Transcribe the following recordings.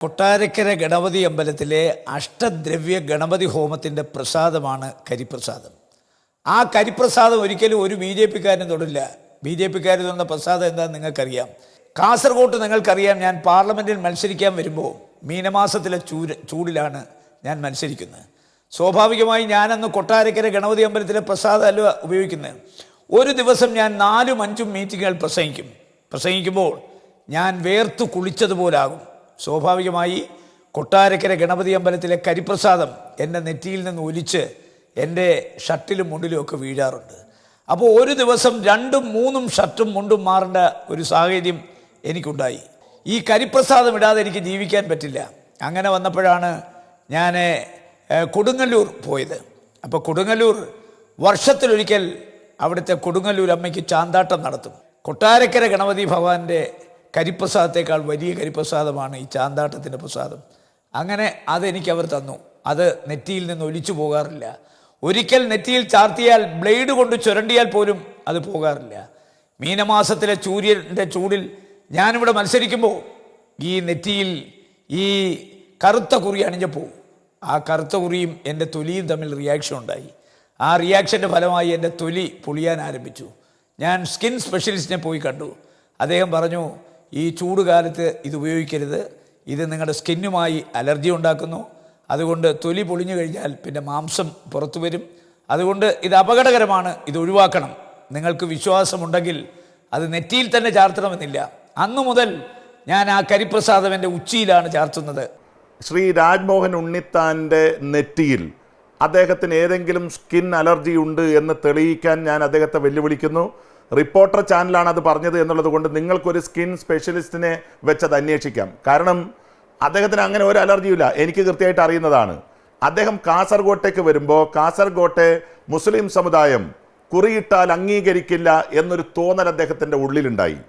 കൊട്ടാരക്കര ഗണപതി അമ്പലത്തിലെ അഷ്ടദ്രവ്യ ഗണപതി ഹോമത്തിൻ്റെ പ്രസാദമാണ് കരിപ്രസാദം. ആ കരിപ്രസാദം ഒരിക്കലും ഒരു ബി ജെ പിക്കാരനും തൊടില്ല. ബി ജെ പിക്കാർ തൊടുന്ന പ്രസാദം എന്താണെന്ന് നിങ്ങൾക്കറിയാം. കാസർഗോട്ട് നിങ്ങൾക്കറിയാം, ഞാൻ പാർലമെൻറ്റിൽ മത്സരിക്കാൻ വരുമ്പോൾ മീനമാസത്തിലെ ചൂടിലാണ് ഞാൻ മത്സരിക്കുന്നത്. സ്വാഭാവികമായി ഞാനന്ന് കൊട്ടാരക്കര ഗണപതി അമ്പലത്തിലെ പ്രസാദമല്ല ഉപയോഗിക്കുന്നത്. ഒരു ദിവസം ഞാൻ 4-5 മീറ്റിങ്ങുകൾ പ്രസംഗിക്കുമ്പോൾ ഞാൻ വേർത്തു കുളിച്ചതുപോലാകും. സ്വാഭാവികമായി കൊട്ടാരക്കര ഗണപതി അമ്പലത്തിലെ കരിപ്രസാദം എൻ്റെ നെറ്റിയിൽ നിന്ന് ഒലിച്ച് എൻ്റെ ഷർട്ടിലും മുണ്ടിലും ഒക്കെ വീഴാറുണ്ട്. അപ്പോൾ ഒരു ദിവസം 2-3 ഷർട്ടും മുണ്ടും മാറേണ്ട ഒരു സാഹചര്യം എനിക്കുണ്ടായി. ഈ കരിപ്രസാദം ഇടാതെ എനിക്ക് ജീവിക്കാൻ പറ്റില്ല. അങ്ങനെ വന്നപ്പോഴാണ് ഞാൻ കൊടുങ്ങല്ലൂർ പോയത്. അപ്പോൾ കൊടുങ്ങല്ലൂർ വർഷത്തിലൊരിക്കൽ അവിടുത്തെ കൊടുങ്ങല്ലൂർ അമ്മയ്ക്ക് ചാന്താട്ടം നടത്തും. കൊട്ടാരക്കര ഗണപതി ഭഗവാന്റെ കരിപ്രസാദത്തേക്കാൾ വലിയ കരിപ്രസാദമാണ് ഈ ചാന്താട്ടത്തിൻ്റെ പ്രസാദം. അങ്ങനെ അതെനിക്ക് അവർ തന്നു. അത് നെറ്റിയിൽ നിന്ന് ഒലിച്ചു പോകാറില്ല. ഒരിക്കൽ നെറ്റിയിൽ ചാർത്തിയാൽ ബ്ലേഡ് കൊണ്ട് ചുരണ്ടിയാൽ പോലും അത് പോകാറില്ല. മീനമാസത്തിലെ സൂര്യൻ്റെ ചൂടിൽ ഞാനിവിടെ മത്സരിക്കുമ്പോൾ ഈ നെറ്റിയിൽ ഈ കറുത്ത കുറി അണിഞ്ഞപ്പോൾ ആ കറുത്ത കുറിയും എൻ്റെ തൊലിയും തമ്മിൽ റിയാക്ഷൻ ഉണ്ടായി. ആ റിയാക്ഷൻ്റെ ഫലമായി എൻ്റെ തൊലി പൊളിയാൻ ആരംഭിച്ചു. ഞാൻ സ്കിൻ സ്പെഷ്യലിസ്റ്റിനെ പോയി കണ്ടു. അദ്ദേഹം പറഞ്ഞു, ഈ ചൂട് കാലത്ത് ഇത് ഉപയോഗിക്കരുത്, ഇത് നിങ്ങളുടെ സ്കിന്നുമായി അലർജി ഉണ്ടാക്കുന്നു, അതുകൊണ്ട് തൊലി പൊളിഞ്ഞു കഴിഞ്ഞാൽ പിന്നെ മാംസം പുറത്തു വരും, അതുകൊണ്ട് ഇത് അപകടകരമാണ്, ഇത് ഒഴിവാക്കണം. നിങ്ങൾക്ക് വിശ്വാസമുണ്ടെങ്കിൽ അത് നെറ്റിയിൽ തന്നെ ചാർത്തണമെന്നില്ല. അന്നു മുതൽ ഞാൻ ആ കരിപ്രസാദം എൻ്റെ ഉച്ചിയിലാണ് ചാർത്തുന്നത്. ശ്രീ രാജ്മോഹൻ ഉണ്ണിത്താൻ്റെ നെറ്റിയിൽ അദ്ദേഹത്തിന് ഏതെങ്കിലും സ്കിൻ അലർജി ഉണ്ട് എന്ന് തെളിയിക്കാൻ ഞാൻ അദ്ദേഹത്തെ വെല്ലുവിളിക്കുന്നു. റിപ്പോർട്ടർ ചാനലാണ് അത് പറഞ്ഞത് എന്നുള്ളത് കൊണ്ട് നിങ്ങൾക്കൊരു സ്കിൻ സ്പെഷ്യലിസ്റ്റിനെ വെച്ചത് അന്വേഷിക്കാം. കാരണം അദ്ദേഹത്തിന് അങ്ങനെ ഒരു അലർജിയില്ല, എനിക്ക് കൃത്യമായിട്ട് അറിയുന്നതാണ്. അദ്ദേഹം കാസർഗോട്ടേക്ക് വരുമ്പോൾ കാസർഗോട്ടെ മുസ്ലിം സമുദായം കുറിയിട്ടാൽ അംഗീകരിക്കില്ല എന്നൊരു തോന്നൽ അദ്ദേഹത്തിൻ്റെ ഉള്ളിലുണ്ടായി.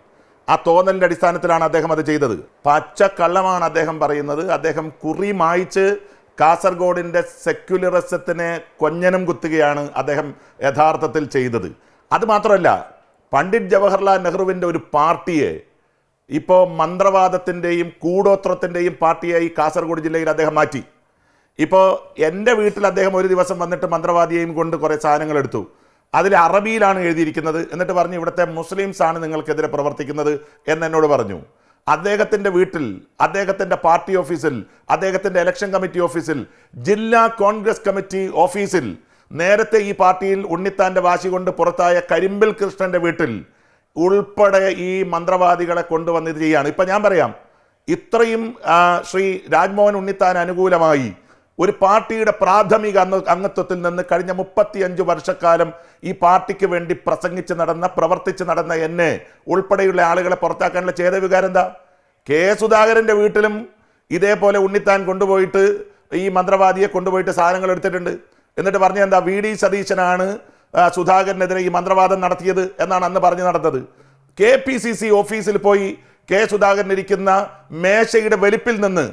ആ തോന്നലിൻ്റെ അടിസ്ഥാനത്തിലാണ് അദ്ദേഹം അത് ചെയ്തത്. പച്ചക്കള്ളമാണ് അദ്ദേഹം പറയുന്നത്. അദ്ദേഹം കുറി മായ്ച്ച് കാസർഗോഡിൻ്റെ സെക്യുലറിസത്തിനെ കൊഞ്ഞനം കുത്തുകയാണ് അദ്ദേഹം യഥാർത്ഥത്തിൽ ചെയ്തത്. അതുമാത്രമല്ല, പണ്ഡിറ്റ് ജവഹർലാൽ നെഹ്റുവിൻ്റെ ഒരു പാർട്ടിയെ ഇപ്പോൾ മന്ത്രവാദത്തിൻ്റെയും കൂടോത്രത്തിൻ്റെയും പാർട്ടിയായി കാസർഗോഡ് ജില്ലയിൽ അദ്ദേഹം മാറ്റി. ഇപ്പോൾ എൻ്റെ വീട്ടിൽ അദ്ദേഹം ഒരു ദിവസം വന്നിട്ട് മന്ത്രവാദിയെയും കൊണ്ട് കുറേ സാധനങ്ങൾ എടുത്തു. അതിൽ അറബിയിലാണ് എഴുതിയിരിക്കുന്നത്. എന്നിട്ട് പറഞ്ഞു, ഇവിടുത്തെ മുസ്ലിംസാണ് നിങ്ങൾക്കെതിരെ പ്രവർത്തിക്കുന്നത് എന്നോട് പറഞ്ഞു. അദ്ദേഹത്തിൻ്റെ വീട്ടിൽ, അദ്ദേഹത്തിൻ്റെ പാർട്ടി ഓഫീസിൽ, അദ്ദേഹത്തിൻ്റെ ഇലക്ഷൻ കമ്മിറ്റി ഓഫീസിൽ, ജില്ലാ കോൺഗ്രസ് കമ്മിറ്റി ഓഫീസിൽ, നേരത്തെ ഈ പാർട്ടിയിൽ ഉണ്ണിത്താൻ്റെ വാശി കൊണ്ട് പുറത്തായ കരിമ്പിൽ കൃഷ്ണൻ്റെ വീട്ടിൽ ഉൾപ്പെടെ ഈ മന്ത്രവാദികളെ കൊണ്ടുവന്ന് ഇത് ചെയ്യാണ്. ഇപ്പം ഞാൻ പറയാം, ഇത്രയും ശ്രീ രാജ്മോഹൻ ഉണ്ണിത്താൻ അനുകൂലമായി ഒരു പാർട്ടിയുടെ പ്രാഥമിക അംഗത്വത്തിൽ നിന്ന് കഴിഞ്ഞ 35 വർഷക്കാലം ഈ പാർട്ടിക്ക് വേണ്ടി പ്രവർത്തിച്ച് നടന്ന എന്നെ ഉൾപ്പെടെയുള്ള ആളുകളെ പുറത്താക്കാനുള്ള ചേതവികാരം എന്താ? കെ സുധാകരൻ്റെ വീട്ടിലും ഇതേപോലെ ഉണ്ണിത്താൻ കൊണ്ടുപോയിട്ട് ഈ മന്ത്രവാദിയെ കൊണ്ടുപോയിട്ട് സാധനങ്ങൾ എടുത്തിട്ടുണ്ട്. എന്നിട്ട് പറഞ്ഞ എന്താ, വി ഡി സതീശനാണ് സുധാകരനെതിരെ ഈ മന്ത്രവാദം നടത്തിയത് എന്നാണ് അന്ന് പറഞ്ഞു നടന്നത്. KPCC ഓഫീസിൽ പോയി കെ സുധാകരൻ ഇരിക്കുന്ന മേശയുടെ വലിപ്പിൽ നിന്ന്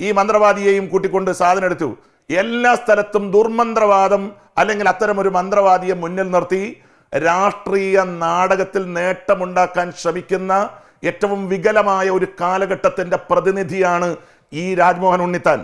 ഈ മന്ത്രവാദിയെയും കൂട്ടിക്കൊണ്ട് സാധനം എടുത്തു. എല്ലാ സ്ഥലത്തും ദുർമന്ത്രവാദം അല്ലെങ്കിൽ അത്തരമൊരു മന്ത്രവാദിയെ മുന്നിൽ നിർത്തി രാഷ്ട്രീയ നാടകത്തിൽ നേട്ടമുണ്ടാക്കാൻ ശ്രമിക്കുന്ന ഏറ്റവും വികലമായ ഒരു കാലഘട്ടത്തിൻ്റെ പ്രതിനിധിയാണ് ഈ രാജ്മോഹൻ ഉണ്ണിത്താൻ.